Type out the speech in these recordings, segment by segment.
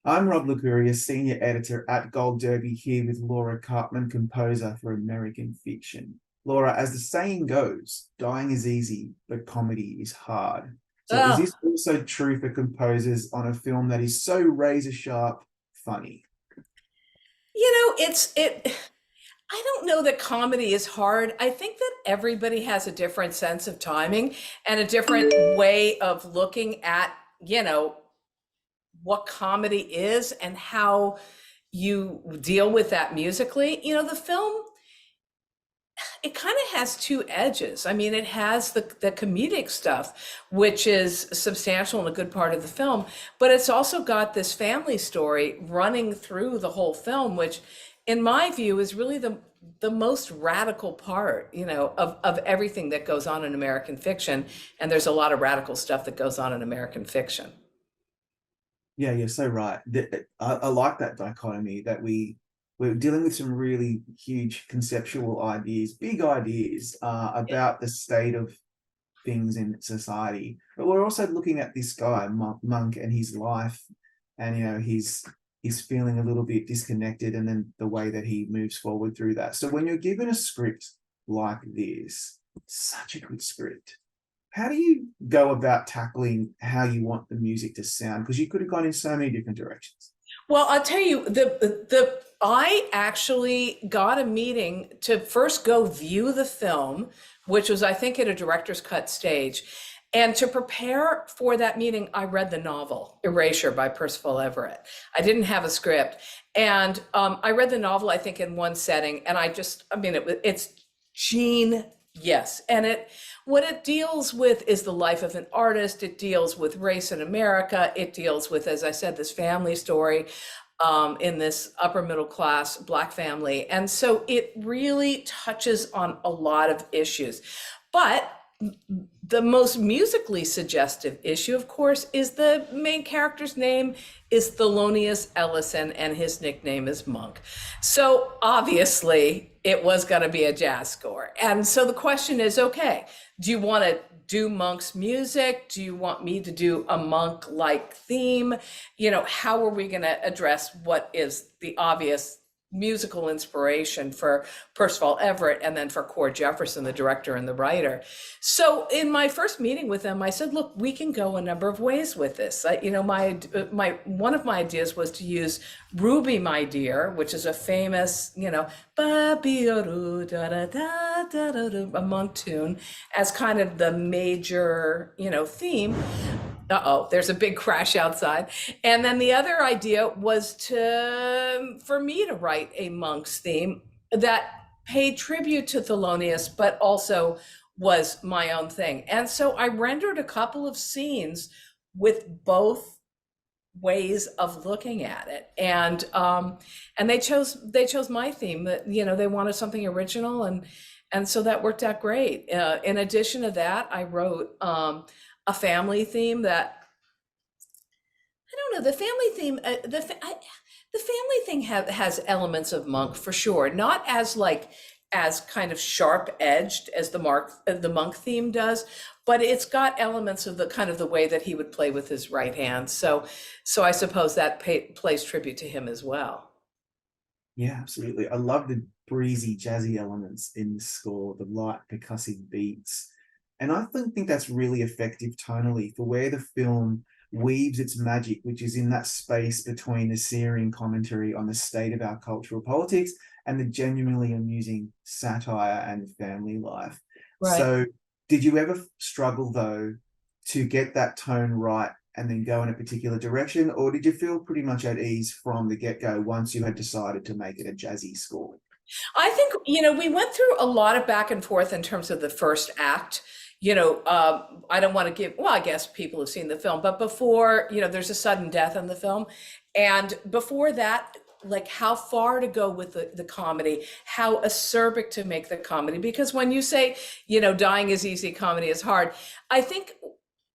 I'm Rob Licuria, Senior Editor at Gold Derby, here with Laura Karpman, composer for American Fiction. Laura, as the saying goes, dying is easy, but comedy is hard. So is Oh, this also true for composers on a film that is so razor sharp funny? it's I don't know that comedy is hard. I think that everybody has a different sense of timing and a different way of looking at, you know, what comedy is and how you deal with that musically. The film, it kind of has two edges. I mean, it has the comedic stuff, which is substantial and a good part of the film, but it's also got this family story running through the whole film, which in my view is really the most radical part, of everything that goes on in American fiction. And there's a lot of radical stuff that goes on in American fiction. Yeah, you're so right. I like that dichotomy that we're dealing with some really huge conceptual ideas, big ideas about the state of things in society. But we're also looking at this guy, Monk, and his life, and he's feeling a little bit disconnected, and then the way that he moves forward through that. So when you're given a script like this, such a good script, how do you go about tackling how you want the music to sound? Because you could have gone in so many different directions. Well, I'll tell you, the I actually got a meeting to first go view the film, which was, I think, at a director's cut stage. And to prepare for that meeting, I read the novel Erasure by Percival Everett. I didn't have a script. And I read the novel, I think, in one setting. And I mean, it's Gene, yes. And what it deals with is the life of an artist. It deals with race in America. It deals with, as I said, this family story in this upper middle class Black family. And so it really touches on a lot of issues. But the most musically suggestive issue, of course, is the main character's name is Thelonious Ellison, and his nickname is Monk. So obviously, it was going to be a jazz score. And so the question is, okay, do you want to do Monk's music? Do you want me to do a Monk-like theme? How are we going to address what is the obvious musical inspiration for Percival Everett and then for Cord Jefferson, the director and the writer? So in my first meeting with them, I said, look, we can go a number of ways with this. My one of my ideas was to use Ruby, My Dear, which is a famous, a Monk tune, as kind of the major, theme. Uh-oh, there's a big crash outside. And then the other idea was for me to write a Monk's theme that paid tribute to Thelonious, but also was my own thing. And so I rendered a couple of scenes with both ways of looking at it. And they chose my theme. That they wanted something original, and so that worked out great. In addition to that, I wrote a family theme that, I don't know, the family theme, the family thing has elements of Monk for sure, not as kind of sharp edged as the Monk theme does, but it's got elements of the kind of the way that he would play with his right hand. So I suppose that plays tribute to him as well. Yeah, absolutely. I love the breezy, jazzy elements in the score, the light percussive beats. And I think that's really effective tonally for where the film weaves its magic, which is in that space between the searing commentary on the state of our cultural politics and the genuinely amusing satire and family life. Right. So, did you ever struggle, though, to get that tone right and then go in a particular direction, or did you feel pretty much at ease from the get-go once you had decided to make it a jazzy score? I think, we went through a lot of back and forth in terms of the first act. I don't want to well, I guess people have seen the film, but before, there's a sudden death in the film. And before that, like how far to go with the comedy, how acerbic to make the comedy. Because when you say, dying is easy, comedy is hard, I think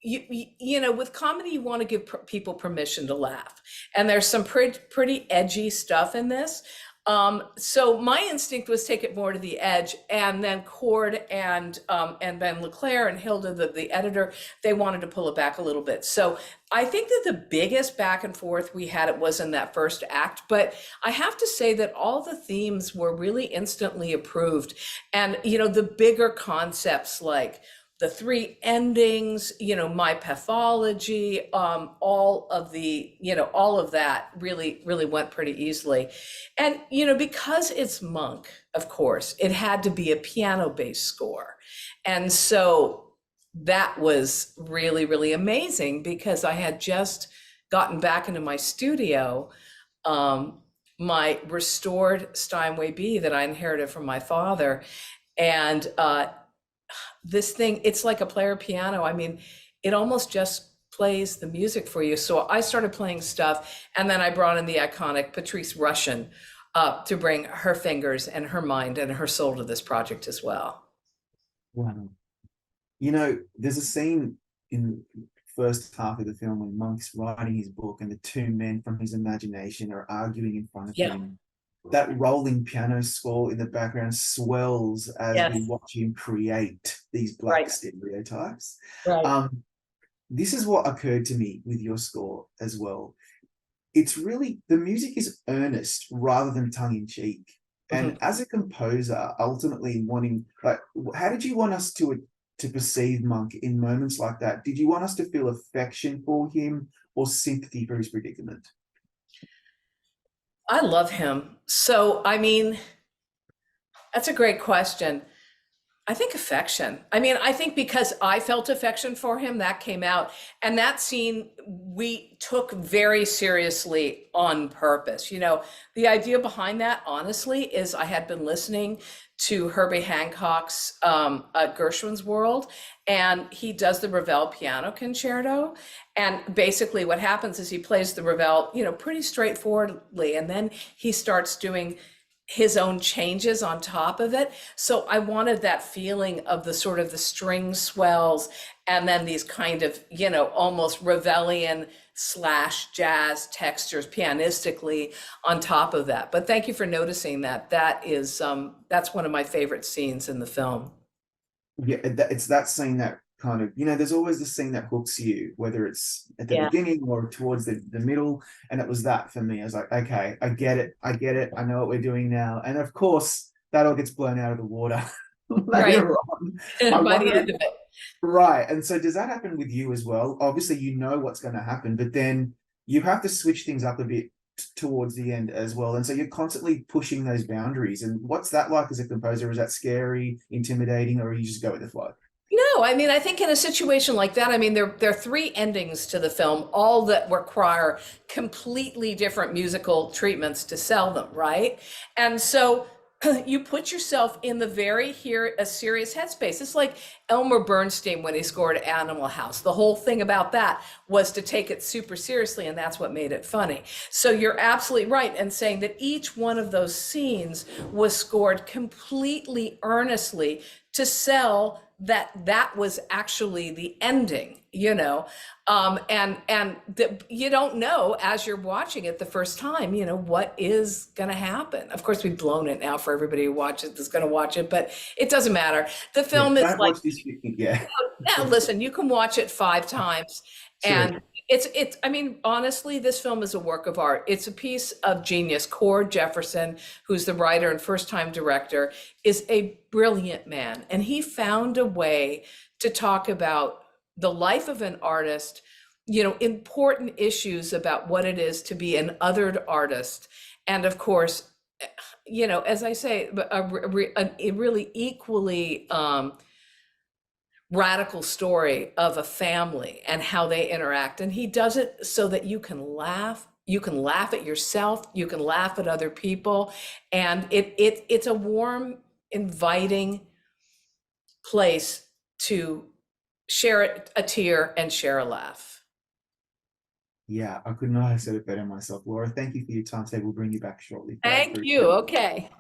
with comedy, you want to give people permission to laugh. And there's some pretty edgy stuff in this. So my instinct was take it more to the edge, and then Cord and Ben Leclerc and Hilda, the editor, they wanted to pull it back a little bit. So I think that the biggest back and forth we had, it was in that first act, but I have to say that all the themes were really instantly approved. And, the bigger concepts like the three endings, my pathology, all of that really went pretty easily. And, because it's Monk, of course, it had to be a piano-based score. And so that was really, really amazing because I had just gotten back into my studio, my restored Steinway B that I inherited from my father. And, this thing, it's like a player piano. I mean, it almost just plays the music for you. So I started playing stuff, and then I brought in the iconic Patrice Rushen to bring her fingers and her mind and her soul to this project as well. Wow. There's a scene in the first half of the film when Monk's writing his book and the two men from his imagination are arguing in front of him. That rolling piano score in the background swells as we watch him create these black stereotypes. This is what occurred to me with your score as well. It's really, the music is earnest rather than tongue-in-cheek. And as a composer, ultimately wanting, how did you want us to perceive Monk in moments like that? Did you want us to feel affection for him or sympathy for his predicament? I love him. So, I mean, that's a great question. I think affection. I mean, I think because I felt affection for him, that came out. And that scene we took very seriously on purpose. The idea behind that, honestly, is I had been listening to Herbie Hancock's Gershwin's World, and he does the Ravel piano concerto. And basically what happens is he plays the Ravel, pretty straightforwardly, and then he starts doing his own changes on top of it. So I wanted that feeling of the sort of the string swells and then these kind of, almost Ravelian / jazz textures pianistically on top of that. But thank you for noticing that. That is, that's one of my favorite scenes in the film. Yeah, it's that scene that kind of, there's always the scene that hooks you, whether it's at the beginning or towards the middle. And it was that for me. I was like, okay, I get it. I know what we're doing now. And of course, that all gets blown out of the water later on. By the end of it. Right. And so does that happen with you as well? Obviously, you know what's going to happen, but then you have to switch things up a bit towards the end as well. And so you're constantly pushing those boundaries. And what's that like as a composer? Is that scary, intimidating, or you just go with the flow? No, I mean, I think in a situation like that, I mean, there are three endings to the film, all that require completely different musical treatments to sell them, right? And so you put yourself in the a serious headspace. It's like Elmer Bernstein when he scored Animal House. The whole thing about that was to take it super seriously, and that's what made it funny. So you're absolutely right in saying that each one of those scenes was scored completely earnestly to sell that was actually the ending, and you don't know as you're watching it the first time, what is going to happen. Of course, we've blown it now for everybody who watches that's going to watch it, but it doesn't matter. The film is like, listen, you can watch it 5 times. Sure. And it's, I mean, honestly, this film is a work of art. It's a piece of genius. Cord Jefferson, who's the writer and first-time director, is a brilliant man. And he found a way to talk about the life of an artist, important issues about what it is to be an othered artist. And of course, as I say, a really equally radical story of a family and how they interact. And he does it so that you can laugh at yourself, you can laugh at other people. And it's a warm, inviting place to share a tear and share a laugh. Yeah, I could not have said it better myself. Laura, thank you for your time today. We'll bring you back shortly. Thank you. Okay.